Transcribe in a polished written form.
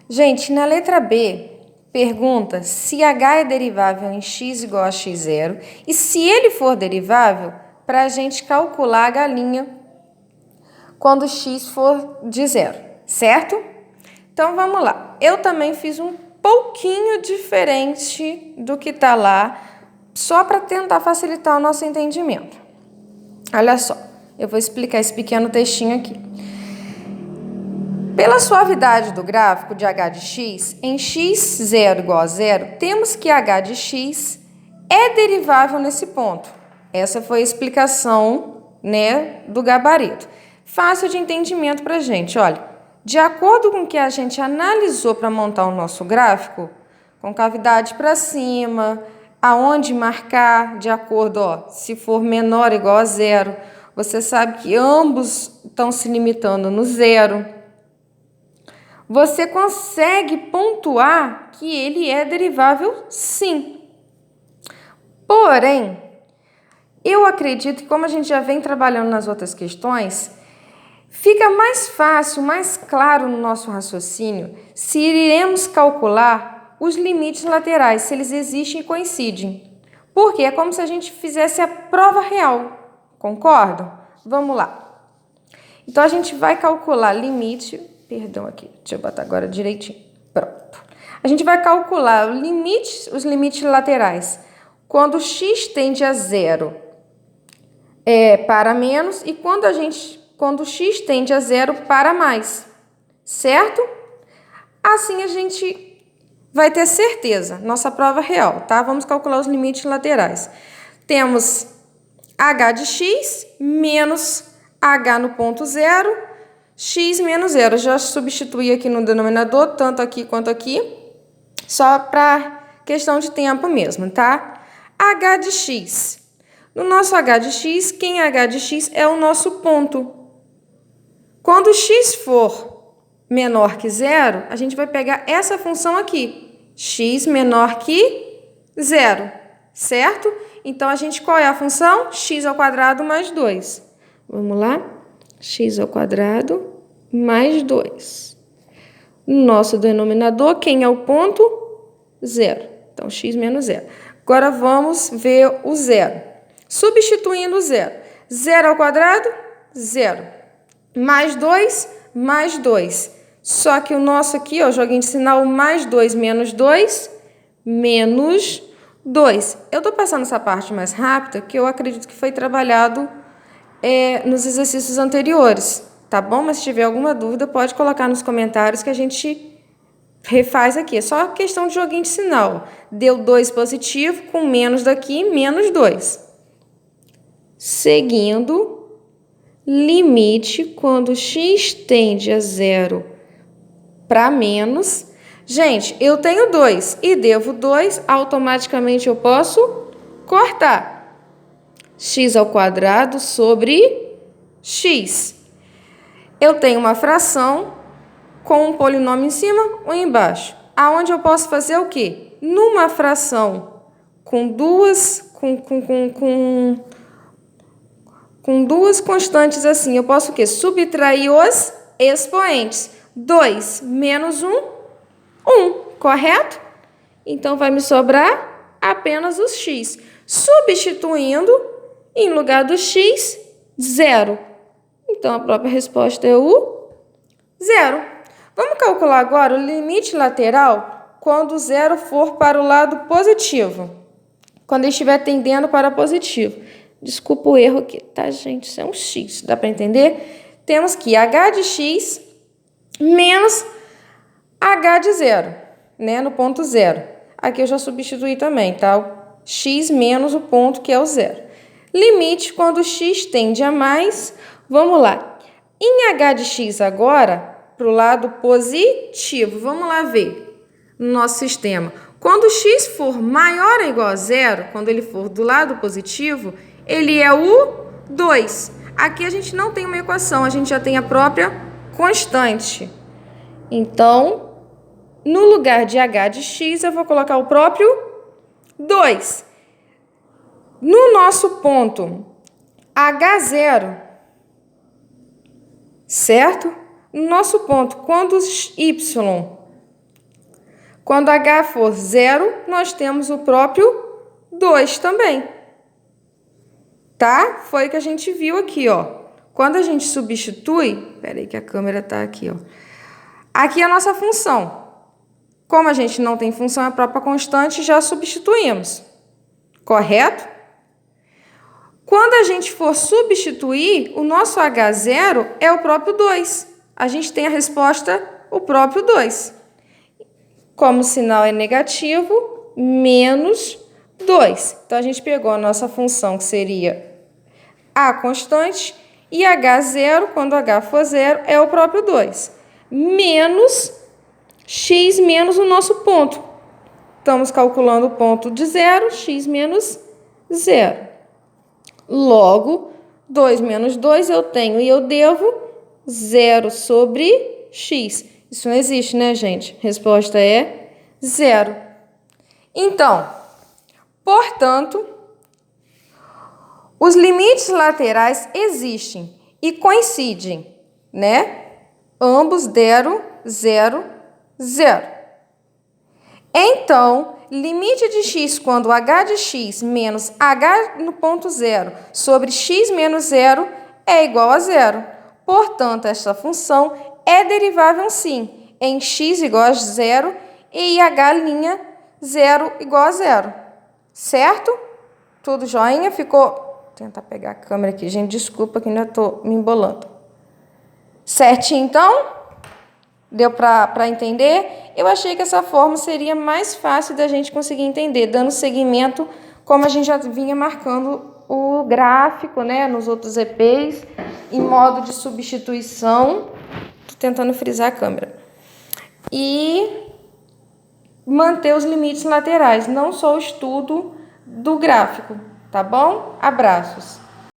Gente, na letra B, pergunta se h é derivável em x igual a x0 e se ele for derivável, para a gente calcular a galinha quando x for de 0, certo? Então, vamos lá. Eu também fiz um pouquinho diferente do que está lá, só para tentar facilitar o nosso entendimento. Olha só, eu vou explicar esse pequeno textinho aqui. Pela suavidade do gráfico de h de x, em x0 igual a 0, temos que h de x é derivável nesse ponto. Essa foi a explicação, né, do gabarito. Fácil de entendimento para a gente. Olha, de acordo com o que a gente analisou para montar o nosso gráfico, com cavidade para cima, aonde marcar, de acordo, se for menor ou igual a 0, você sabe que ambos estão se limitando no 0. Você consegue pontuar que ele é derivável, sim. Porém, eu acredito que como a gente já vem trabalhando nas outras questões, fica mais fácil, mais claro no nosso raciocínio se iremos calcular os limites laterais, se eles existem e coincidem. Porque é como se a gente fizesse a prova real, concordam? Vamos lá. Então, a gente vai calcular limite... Perdão aqui, deixa eu botar agora direitinho. Pronto. A gente vai calcular os limites laterais quando x tende a 0 para menos e quando x tende a 0 para mais, certo? Assim a gente vai ter certeza, nossa prova real, tá? Vamos calcular os limites laterais. Temos h de x menos h no ponto 0, x menos 0. Já substituí aqui no denominador, tanto aqui quanto aqui, só para questão de tempo mesmo, tá? H de x. No nosso h de x, quem é h de x é o nosso ponto. Quando x for menor que 0, a gente vai pegar essa função aqui, x menor que 0, certo? Então, qual é a função? X ao quadrado mais 2. Vamos lá? X ao quadrado mais 2. Nosso denominador, quem é o ponto? 0. Então, x menos 0. Agora, vamos ver o 0. Substituindo o 0. 0 ao quadrado, 0. Mais 2, mais 2. Só que o nosso aqui, joguinho de sinal, mais 2 menos 2, menos 2. Eu estou passando essa parte mais rápida, que eu acredito que foi trabalhado nos exercícios anteriores, tá bom? Mas se tiver alguma dúvida, pode colocar nos comentários que a gente refaz aqui. É só questão de joguinho de sinal. Deu 2 positivo, com menos daqui, menos 2. Seguindo, limite quando x tende a 0 para menos. Gente, eu tenho 2 e devo 2, automaticamente eu posso cortar. X ao quadrado sobre x. Eu tenho uma fração com um polinômio em cima ou embaixo. Aonde eu posso fazer o quê? Numa fração com duas constantes assim, eu posso o quê? Subtrair os expoentes. 2 menos 1, 1, correto? Então, vai me sobrar apenas os x. Substituindo, em lugar do x, 0. Então, a própria resposta é o 0. Vamos calcular agora o limite lateral quando o 0 for para o lado positivo. Quando ele estiver tendendo para positivo. Desculpa o erro aqui, tá, gente? Isso é um x, dá para entender? Temos que h de x menos h de 0, né? No ponto 0. Aqui eu já substituí também, tá? X menos o ponto que é o 0. Limite quando x tende a mais. Vamos lá. Em h de x agora, para o lado positivo. Vamos lá ver no nosso sistema. Quando x for maior ou igual a 0, quando ele for do lado positivo, ele é o 2. Aqui a gente não tem uma equação, a gente já tem a própria constante. Então, no lugar de h de x, eu vou colocar o próprio 2. No nosso ponto h0, certo? No nosso ponto, quando y Quando H for 0, nós temos o próprio 2 também. Tá? Foi o que a gente viu aqui, ó. Quando a gente substitui... Espera aí que a câmera tá aqui, ó. Aqui é a nossa função. Como a gente não tem função, é a própria constante, já substituímos. Correto? Quando a gente for substituir, o nosso H0 é o próprio 2. A gente tem a resposta, o próprio 2. Como o sinal é negativo, menos 2. Então, a gente pegou a nossa função, que seria a constante, e H0, quando H for 0, é o próprio 2. Menos x menos o nosso ponto. Estamos calculando o ponto de 0, x menos 0. Logo, 2 menos 2 eu tenho e eu devo 0 sobre x. Isso não existe, né, gente? Resposta é 0. Então, portanto, os limites laterais existem e coincidem, né? Ambos deram 0, 0. Então, limite de x quando h de x menos h no ponto 0 sobre x menos 0 é igual a 0. Portanto, esta função é derivável sim em x igual a 0 e h' 0 igual a 0. Certo? Tudo joinha? Ficou... Vou tentar pegar a câmera aqui, gente. Desculpa que ainda estou me embolando. Certinho, então? Deu para entender? Eu achei que essa forma seria mais fácil da gente conseguir entender, dando seguimento, como a gente já vinha marcando o gráfico, né, nos outros EPs, em modo de substituição. Estou tentando frisar a câmera. E manter os limites laterais, não só o estudo do gráfico, tá bom? Abraços.